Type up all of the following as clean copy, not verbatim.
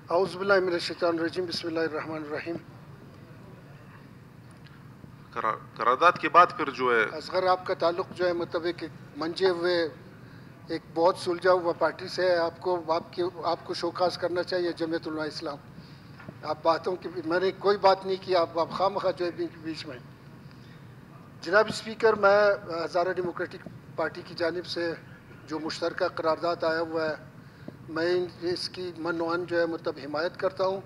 اعوذ باللہ من الشیطان الرجیم، بسم اللہ الرحمن الرحیم۔ قرارداد کے بعد پھر جو ہے اصغر، آپ کا تعلق جو ہے مطلب ایک منجے ہوئے ایک بہت سلجھا ہوا پارٹی سے ہے، آپ کو شوکاز کرنا چاہیے جمعیت علماء اسلام۔ آپ باتوں کی میں نے کوئی بات نہیں کی، آپ خواہ جو ہے بیچ میں۔ جناب اسپیکر، میں ہزارہ ڈیموکریٹک پارٹی کی جانب سے جو مشترکہ قرارداد آیا ہوا ہے، میں اس کی منوان جو ہے مطلب حمایت کرتا ہوں۔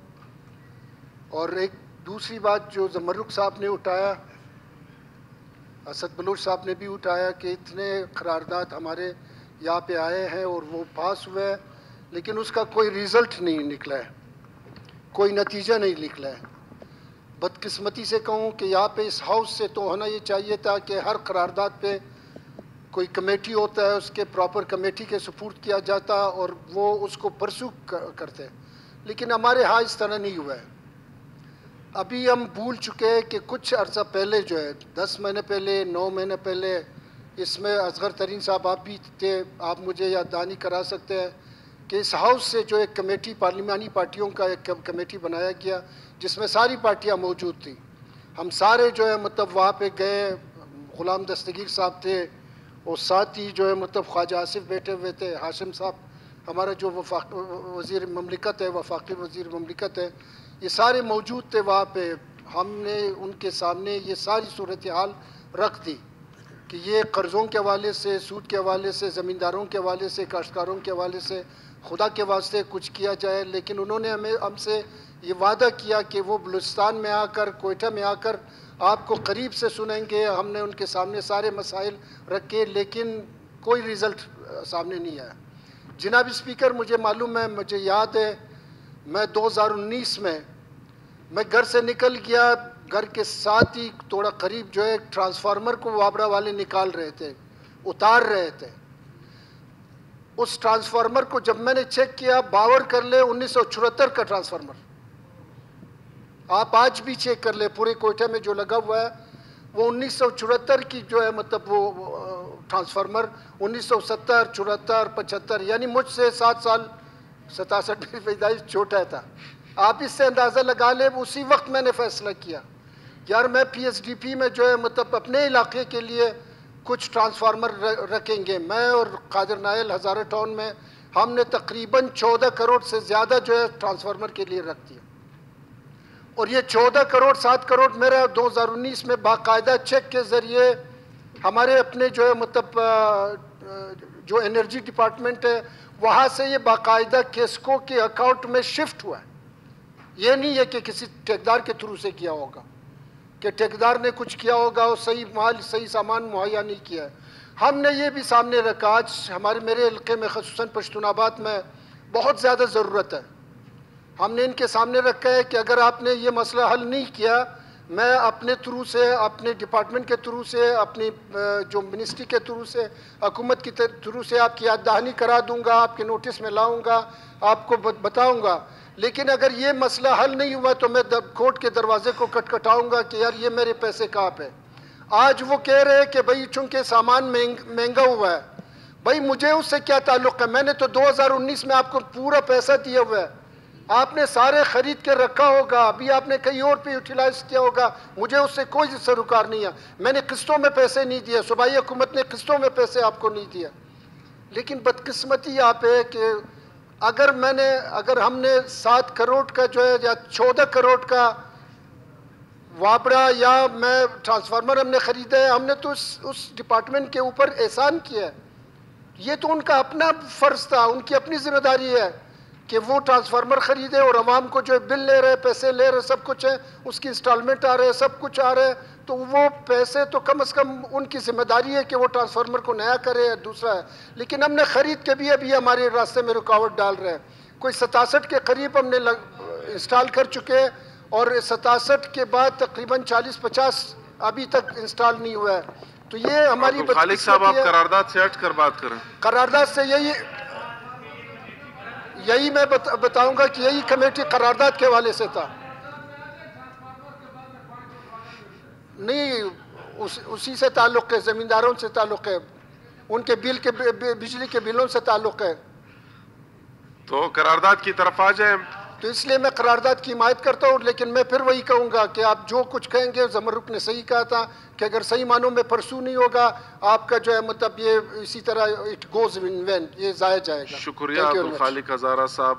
اور ایک دوسری بات جو زمرک صاحب نے اٹھایا، اسد بلوچ صاحب نے بھی اٹھایا کہ اتنے قرارداد ہمارے یہاں پہ آئے ہیں اور وہ پاس ہوئے، لیکن اس کا کوئی ریزلٹ نہیں نکلا ہے، کوئی نتیجہ نہیں نکلا ہے۔ بدقسمتی سے کہوں کہ یہاں پہ اس ہاؤس سے تو ہونا یہ چاہیے تھا کہ ہر قرارداد پہ کوئی کمیٹی ہوتا ہے، اس کے پراپر کمیٹی کے سپورٹ کیا جاتا اور وہ اس کو پرسو کرتے، لیکن ہمارے ہاں اس طرح نہیں ہوا ہے۔ ابھی ہم بھول چکے ہیں کہ کچھ عرصہ پہلے جو ہے 10 مہینے پہلے 9 مہینے پہلے، اس میں اصغر ترین صاحب آپ بھی تھے، آپ مجھے یاد دہانی کرا سکتے ہیں کہ اس ہاؤس سے جو ایک کمیٹی پارلیمانی پارٹیوں کا ایک کمیٹی بنایا گیا جس میں ساری پارٹیاں موجود تھیں۔ ہم سارے جو ہے مطلب وہاں پہ گئے، غلام دستگیر صاحب تھے اور ساتھ ہی جو ہے مطلب خواجہ آصف بیٹھے ہوئے تھے، ہاشم صاحب ہمارا جو وزیر مملکت ہے، وفاقی وزیر مملکت ہے، یہ سارے موجود تھے وہاں پہ۔ ہم نے ان کے سامنے یہ ساری صورتحال رکھ دی کہ یہ قرضوں کے حوالے سے، سود کے حوالے سے، زمینداروں کے حوالے سے، کاشتکاروں کے حوالے سے خدا کے واسطے کچھ کیا جائے، لیکن انہوں نے ہم سے یہ وعدہ کیا کہ وہ بلوچستان میں آ کر، کوئٹہ میں آ کر آپ کو قریب سے سنیں گے۔ ہم نے ان کے سامنے سارے مسائل رکھے، لیکن کوئی ریزلٹ سامنے نہیں آیا۔ جناب اسپیکر، مجھے معلوم ہے، مجھے یاد ہے، میں 2019 میں گھر سے نکل گیا، گھر کے ساتھ ہی تھوڑا قریب جو ہے ٹرانسفارمر کو وابڑا والے نکال رہے تھے، اتار رہے تھے۔ اس ٹرانسفارمر کو جب میں نے چیک کیا، باور کر لے 1974 کا ٹرانسفارمر، آپ آج بھی چیک کر لے پورے کوئٹہ میں جو لگا ہوا ہے وہ 1974 کی جو ہے مطلب وہ ٹرانسفارمر 1970 74 75، یعنی مجھ سے 7 سال 67 کی پیدائش چھوٹا تھا۔ آپ اس سے اندازہ لگا لیں، اسی وقت میں نے فیصلہ کیا یار میں پی ایس ڈی پی میں جو ہے مطلب اپنے علاقے کے لیے کچھ ٹرانسفارمر رکھیں گے۔ میں اور قادر نائل ہزارہ ٹاؤن میں ہم نے تقریباً 14 کروڑ سے زیادہ جو ہے ٹرانسفارمر کے لیے رکھ دیا، اور یہ 14 کروڑ 7 کروڑ میرا 2019 میں باقاعدہ چیک کے ذریعے ہمارے اپنے جو ہے مطلب جو انرجی ڈپارٹمنٹ ہے وہاں سے یہ باقاعدہ کیسکو کے اکاؤنٹ میں شفٹ ہوا ہے۔ یہ نہیں ہے کہ کسی ٹھیکیدار کے تھرو سے کیا ہوگا، کہ ٹھیکیدار نے کچھ کیا ہوگا اور صحیح مال صحیح سامان مہیا نہیں کیا ہے۔ ہم نے یہ بھی سامنے رکھا، آج میرے علاقے میں خصوصاً پشتون آباد میں بہت زیادہ ضرورت ہے۔ ہم نے ان کے سامنے رکھا ہے کہ اگر آپ نے یہ مسئلہ حل نہیں کیا، میں اپنے تھرو سے، اپنے ڈپارٹمنٹ کے تھرو سے، اپنی جو منسٹری کے تھرو سے، حکومت کی تھرو سے آپ کی یاد دہانی کرا دوں گا، آپ کے نوٹس میں لاؤں گا، آپ کو بتاؤں گا۔ لیکن اگر یہ مسئلہ حل نہیں ہوا تو میں کورٹ کے دروازے کو کھٹکھٹاؤں گا کہ یار یہ میرے پیسے کہاں پہ۔ آج وہ کہہ رہے ہیں کہ بھئی چونکہ سامان مہنگا ہوا ہے، بھئی مجھے اس سے کیا تعلق ہے؟ میں نے تو 2019 میں آپ کو پورا پیسہ دیا ہوا ہے، آپ نے سارے خرید کے رکھا ہوگا، ابھی آپ نے کہیں اور پہ یوٹیلائز کیا ہوگا، مجھے اس سے کوئی سروکار نہیں ہے۔ میں نے قسطوں میں پیسے نہیں دیے، صوبائی حکومت نے قسطوں میں پیسے آپ کو نہیں دیا۔ لیکن بدقسمتی یہاں پہ ہے کہ اگر ہم نے 7 کروڑ کا جو ہے یا 14 کروڑ کا وابڑا یا میں ٹرانسفارمر ہم نے خریدا ہے، ہم نے تو اس ڈپارٹمنٹ کے اوپر احسان کیا ہے۔ یہ تو ان کا اپنا فرض تھا، ان کی اپنی ذمہ داری ہے کہ وہ ٹرانسفارمر خریدے اور عوام کو جو بل لے رہے، پیسے لے رہے، سب کچھ ہے، اس کی انسٹالمنٹ آ رہے ہے، سب کچھ آ رہا ہے، تو وہ پیسے تو کم از کم ان کی ذمہ داری ہے کہ وہ ٹرانسفارمر کو نیا کرے یا دوسرا ہے۔ لیکن ہم نے خرید کے بھی ابھی ہمارے راستے میں رکاوٹ ڈال رہے ہیں۔ کوئی 67 کے قریب ہم نے انسٹال کر چکے، اور 67 کے بعد تقریباً 40-50 ابھی تک انسٹال نہیں ہوا ہے۔ تو یہ ہماری خالق صاحب آپ قرارداد سے ہٹ کر بات کریں۔ قرارداد سے یہی میں بتاؤں گا کہ یہی کمیٹی قرارداد کے حوالے سے تھا۔ نہیں، اسی سے تعلق ہے، زمینداروں سے تعلق ہے، ان کے بجلی کے بلوں سے تعلق ہے۔ تو قرارداد کی طرف آ جائیں۔ تو اس لیے میں قرارداد کی حمایت کرتا ہوں، لیکن میں پھر وہی کہوں گا کہ آپ جو کچھ کہیں گے، زمرک نے صحیح کہا تھا کہ اگر صحیح معنوں میں پرسو نہیں ہوگا آپ کا جو ہے مطلب یہ اسی طرح اٹ گوز ان وین، یہ ضائع جائے گا. شکریہ Thank you Abdul very much. الخالق ہزارہ صاحب.